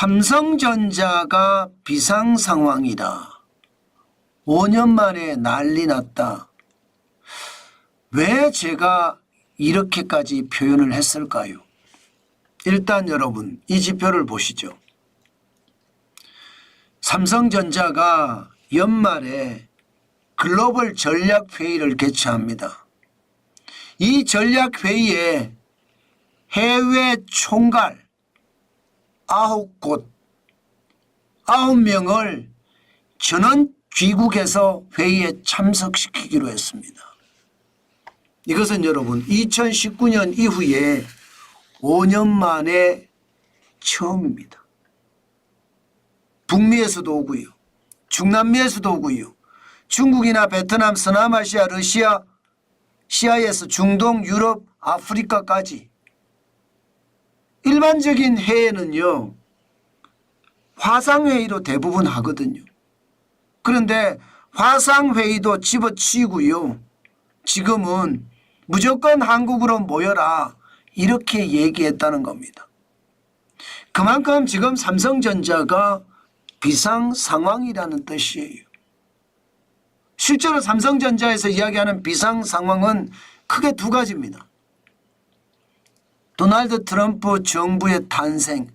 삼성전자가 비상 상황이다. 5년 만에 난리 났다. 왜 제가 이렇게까지 표현을 했을까요? 일단 여러분 이 지표를 보시죠. 삼성전자가 연말에 글로벌 전략회의를 개최합니다. 이 전략회의에 해외 총괄 9곳 9명을 전원 귀국해서 회의에 참석시키기로 했습니다. 이것은 여러분 2019년 이후에 5년 만에 처음입니다. 북미에서도 오고요. 중남미에서도 오고요. 중국이나 베트남, 서남아시아, 러시아, 시아에서 중동, 유럽, 아프리카까지 일반적인 회의는요. 화상회의로 대부분 하거든요. 그런데 화상회의도 집어치우고요. 지금은 무조건 한국으로 모여라 이렇게 얘기했다는 겁니다. 그만큼 지금 삼성전자가 비상 상황이라는 뜻이에요. 실제로 삼성전자에서 이야기하는 비상 상황은 크게 두 가지입니다. 도널드 트럼프 정부의 탄생,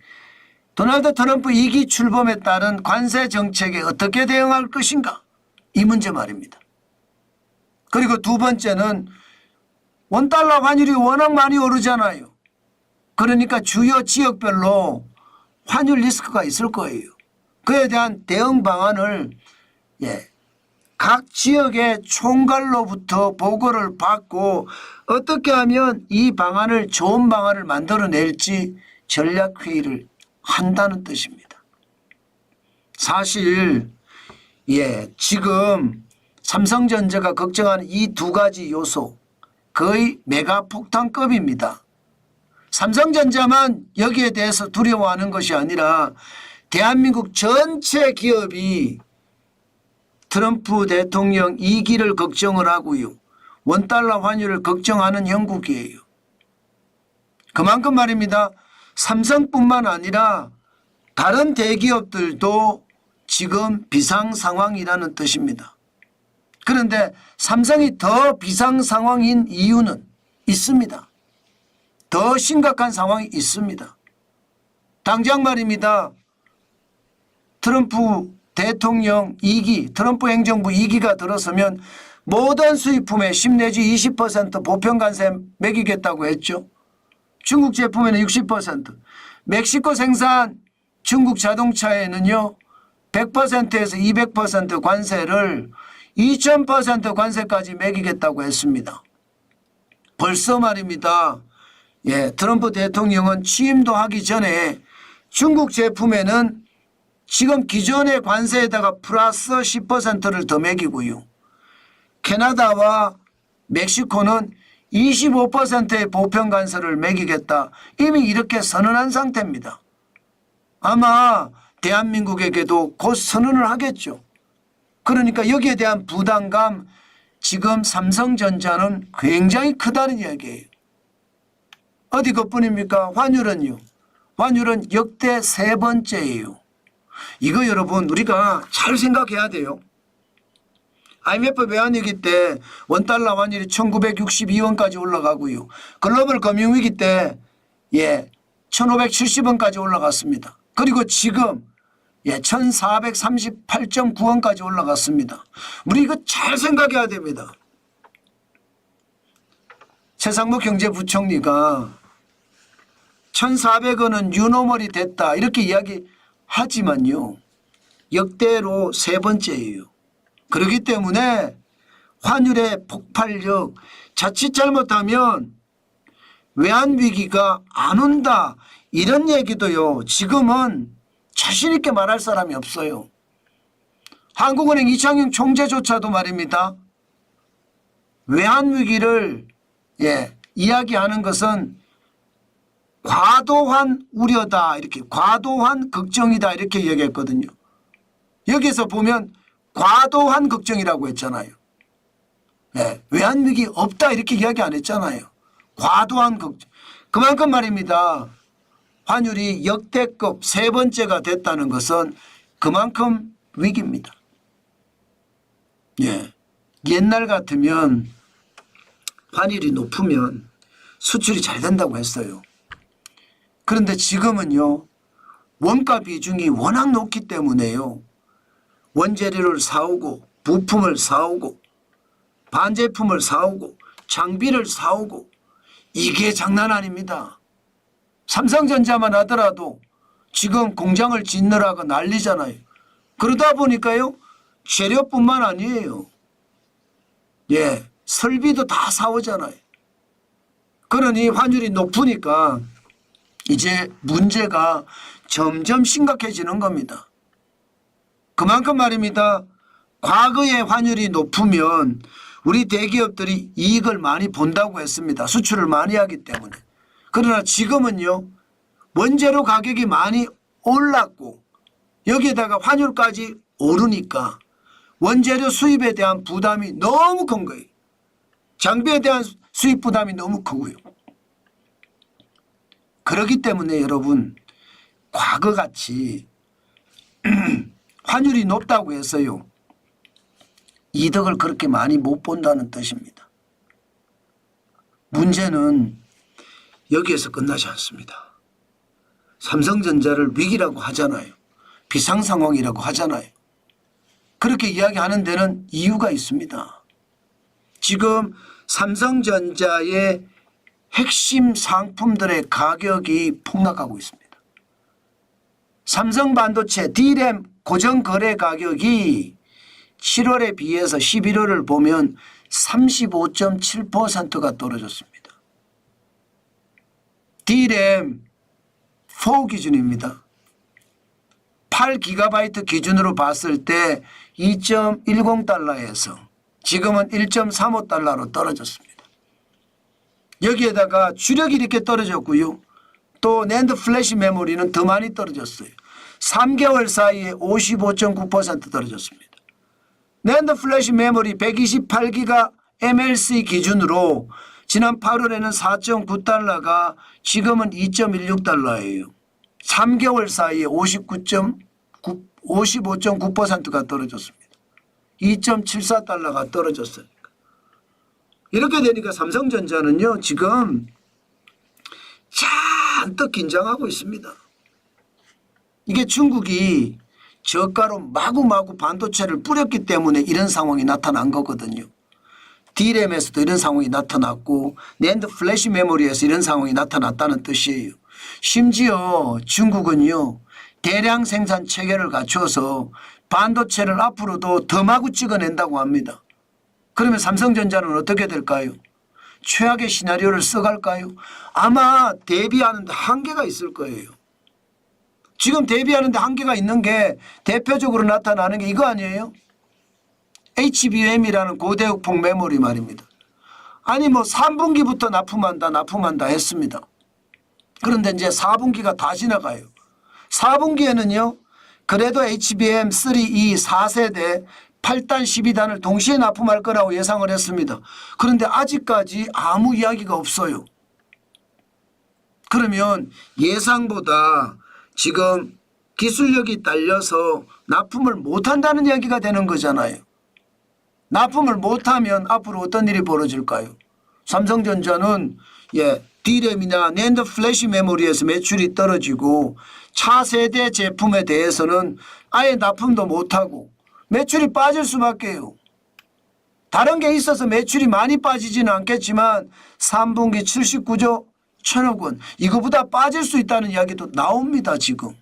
도널드 트럼프 2기 출범에 따른 관세 정책에 어떻게 대응할 것인가 이 문제 말입니다. 그리고 두 번째는 원달러 환율이 워낙 많이 오르잖아요. 그러니까 주요 지역별로 환율 리스크가 있을 거예요. 그에 대한 대응 방안을 각 지역의 총괄로부터 보고를 받고 어떻게 하면 이 방안을 좋은 방안을 만들어낼지 전략회의를 한다는 뜻입니다. 사실 지금 삼성전자가 걱정하는 이 두 가지 요소 거의 메가폭탄급입니다. 삼성전자만 여기에 대해서 두려워하는 것이 아니라 대한민국 전체 기업이 트럼프 대통령 2기를 걱정을 하고요. 원달러 환율을 걱정하는 형국이에요. 그만큼 말입니다. 삼성뿐만 아니라 다른 대기업들도 지금 비상 상황이라는 뜻입니다. 그런데 삼성이 더 비상 상황인 이유는 있습니다. 더 심각한 상황이 있습니다. 당장 말입니다. 트럼프 대통령 2기, 트럼프 행정부 2기가 들어서면 모든 수입품에 10 내지 20% 보편관세 매기겠다고 했죠. 중국 제품에는 60%, 멕시코 생산 중국 자동차에는요 100%에서 200% 관세를 2000% 관세까지 매기겠다고 했습니다. 벌써 말입니다. 트럼프 대통령은 취임도 하기 전에 중국 제품에는 지금 기존의 관세에다가 플러스 10%를 더 매기고요. 캐나다와 멕시코는 25%의 보편관세를 매기겠다. 이미 이렇게 선언한 상태입니다. 아마 대한민국에게도 곧 선언을 하겠죠. 그러니까 여기에 대한 부담감 지금 삼성전자는 굉장히 크다는 이야기예요. 어디 그뿐입니까? 환율은요. 환율은 역대 세 번째예요. 이거 여러분 우리가 잘 생각해야 돼요. IMF 외환위기 때 원달러 환율이 1962원까지 올라가고요. 글로벌 금융위기 때 1570원까지 올라갔습니다. 그리고 지금 1438.9원까지 올라갔습니다. 우리 이거 잘 생각해야 됩니다. 최상무 경제부총리가 1400원은 유노멀이 됐다 이렇게 이야기하지만요. 역대로 세 번째예요. 그렇기 때문에 환율의 폭발력 자칫 잘못하면 외환위기가 안 온다 이런 얘기도요. 지금은 자신 있게 말할 사람이 없어요. 한국은행 이창용 총재조차도 말입니다. 외환위기를 이야기하는 것은 과도한 우려다 이렇게 과도한 걱정이다 이렇게 얘기했거든요. 여기서 보면 과도한 걱정이라고 했잖아요. 외환위기 없다 이렇게 이야기 안 했잖아요. 과도한 걱정. 그만큼 말입니다. 환율이 역대급 세 번째가 됐다는 것은 그만큼 위기입니다. 예. 옛날 같으면 환율이 높으면 수출이 잘 된다고 했어요. 그런데 지금은요. 원가 비중이 워낙 높기 때문에요. 원재료를 사오고 부품을 사오고 반제품을 사오고 장비를 사오고 이게 장난 아닙니다. 삼성전자만 하더라도 지금 공장을 짓느라고 난리잖아요. 그러다 보니까요. 재료뿐만 아니에요. 예, 설비도 다 사오잖아요. 그러니 환율이 높으니까 이제 문제가 점점 심각해지는 겁니다. 그만큼 말입니다. 과거에 환율이 높으면 우리 대기업들이 이익을 많이 본다고 했습니다. 수출을 많이 하기 때문에. 그러나 지금은요. 원재료 가격이 많이 올랐고 여기에다가 환율까지 오르니까 원재료 수입에 대한 부담이 너무 큰 거예요. 장비에 대한 수입 부담이 너무 크고요. 그렇기 때문에 여러분 과거같이 환율이 높다고 해서요. 이득을 그렇게 많이 못 본다는 뜻입니다. 문제는 여기에서 끝나지 않습니다. 삼성전자를 위기라고 하잖아요. 비상상황이라고 하잖아요. 그렇게 이야기하는 데는 이유가 있습니다. 지금 삼성전자의 핵심 상품들의 가격이 폭락하고 있습니다. 삼성반도체 D램 고정거래 가격이 7월에 비해서 11월을 보면 35.7%가 떨어졌습니다. D램 4 기준입니다. 8GB 기준으로 봤을 때 2.10달러에서 지금은 1.35달러로 떨어졌습니다. 여기에다가 주력이 이렇게 떨어졌고요. 또 낸드 플래시 메모리는 더 많이 떨어졌어요. 3개월 사이에 55.9% 떨어졌습니다. 낸드 플래시 메모리 128기가 MLC 기준으로 지난 8월에는 4.9달러가 지금은 2.16달러예요. 3개월 사이에 55.9%가 떨어졌습니다. 2.74달러가 떨어졌으니까. 이렇게 되니까 삼성전자는요. 지금 잔뜩 긴장하고 있습니다. 이게 중국이 저가로 마구마구 반도체를 뿌렸기 때문에 이런 상황이 나타난 거거든요. D램에서도 이런 상황이 나타났고 낸드 플래시 메모리에서 이런 상황이 나타났다는 뜻이에요. 심지어 중국은요. 대량 생산 체계를 갖춰서 반도체를 앞으로도 더 마구 찍어낸다고 합니다. 그러면 삼성전자는 어떻게 될까요? 최악의 시나리오를 써갈까요? 아마 대비하는 데 한계가 있을 거예요. 지금 대비하는 데 한계가 있는 게 대표적으로 나타나는 게 이거 아니에요? HBM이라는 고대역폭 메모리 말입니다. 아니 뭐 3분기부터 납품한다 했습니다. 그런데 이제 4분기가 다 지나가요. 4분기에는요. 그래도 HBM3E 4세대 8단 12단을 동시에 납품할 거라고 예상을 했습니다. 그런데 아직까지 아무 이야기가 없어요. 그러면 예상보다 지금 기술력이 딸려서 납품을 못한다는 이야기가 되는 거잖아요. 납품을 못하면 앞으로 어떤 일이 벌어질까요? 삼성전자는 D램이나 낸드 플래시 메모리에서 매출이 떨어지고 차세대 제품에 대해서는 아예 납품도 못하고 매출이 빠질 수밖에요. 다른 게 있어서 매출이 많이 빠지지는 않겠지만 3분기 79조 1천억 원 이거보다 빠질 수 있다는 이야기도 나옵니다. 지금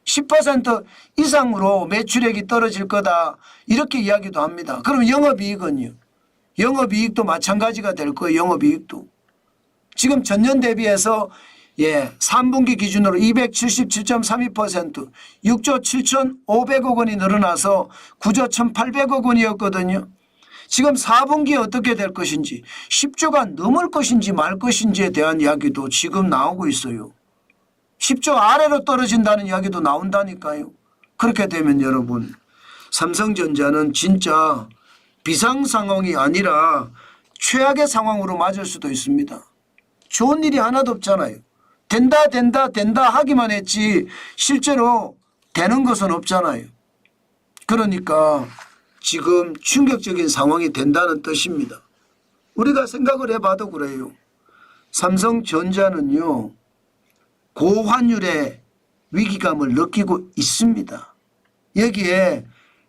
10% 이상으로 매출액이 떨어질 거다 이렇게 이야기도 합니다. 그럼 영업이익은요? 영업이익도 마찬가지가 될 거예요. 영업이익도. 지금 전년 대비해서 3분기 기준으로 277.32% 6조 7,500억 원이 늘어나서 9조 1,800억 원이었거든요. 지금 4분기에 어떻게 될 것인지 10조가 넘을 것인지 말 것인지에 대한 이야기도 지금 나오고 있어요. 10조 아래로 떨어진다는 이야기도 나온다니까요. 그렇게 되면 여러분 삼성전자는 진짜 비상 상황이 아니라 최악의 상황으로 맞을 수도 있습니다. 좋은 일이 하나도 없잖아요. 된다 하기만 했지 실제로 되는 것은 없잖아요. 그러니까 지금 충격적인 상황이 된다는 뜻입니다. 우리가 생각을 해봐도 그래요. 삼성전자는요, 고환율의 위기감을 느끼고 있습니다. 여기에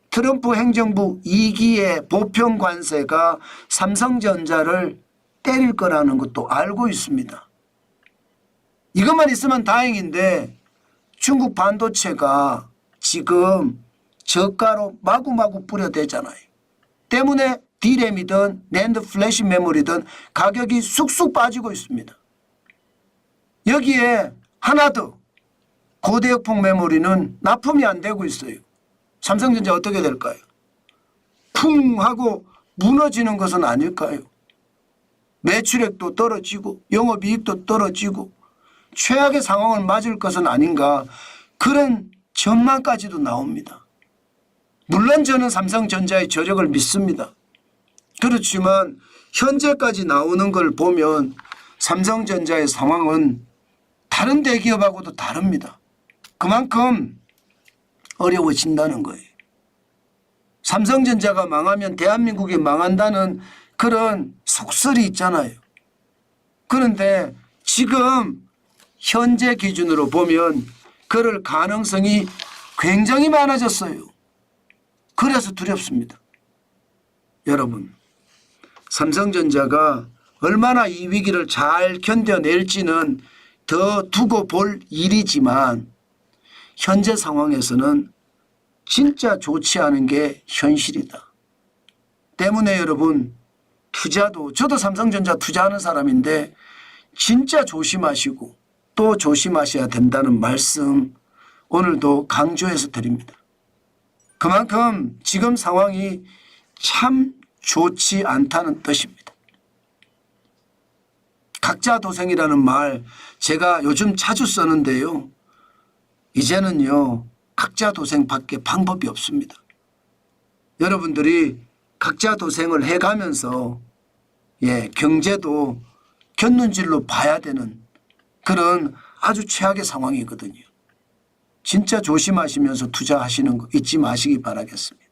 트럼프 행정부 2기의 보편 관세가 삼성전자를 때릴 거라는 것도 알고 있습니다. 이것만 있으면 다행인데 중국 반도체가 지금 저가로 마구마구 뿌려대잖아요. 때문에 D램이든 낸드 플래시 메모리든 가격이 쑥쑥 빠지고 있습니다. 여기에 하나 더 고대역폭 메모리는 납품이 안 되고 있어요. 삼성전자 어떻게 될까요? 쿵 하고 무너지는 것은 아닐까요? 매출액도 떨어지고 영업이익도 떨어지고 최악의 상황을 맞을 것은 아닌가, 그런 전망까지도 나옵니다. 물론 저는 삼성전자의 저력을 믿습니다. 그렇지만 현재까지 나오는 걸 보면 삼성전자의 상황은 다른 대기업하고도 다릅니다. 그만큼 어려워진다는 거예요. 삼성전자가 망하면 대한민국이 망한다는 그런 속설이 있잖아요. 그런데 지금 현재 기준으로 보면 그럴 가능성이 굉장히 많아졌어요. 그래서 두렵습니다. 여러분, 삼성전자가 얼마나 이 위기를 잘 견뎌낼지는 더 두고 볼 일이지만 현재 상황에서는 진짜 좋지 않은 게 현실이다. 때문에 여러분, 투자도, 저도 삼성전자 투자하는 사람인데 진짜 조심하시고 또 조심하셔야 된다는 말씀 오늘도 강조해서 드립니다. 그만큼 지금 상황이 참 좋지 않다는 뜻입니다. 각자 도생이라는 말 제가 요즘 자주 쓰는데요. 이제는요, 각자 도생밖에 방법이 없습니다. 여러분들이 각자 도생을 해가면서 경제도 곁눈질로 봐야 되는 그런 아주 최악의 상황이거든요. 진짜 조심하시면서 투자하시는 거 잊지 마시기 바라겠습니다.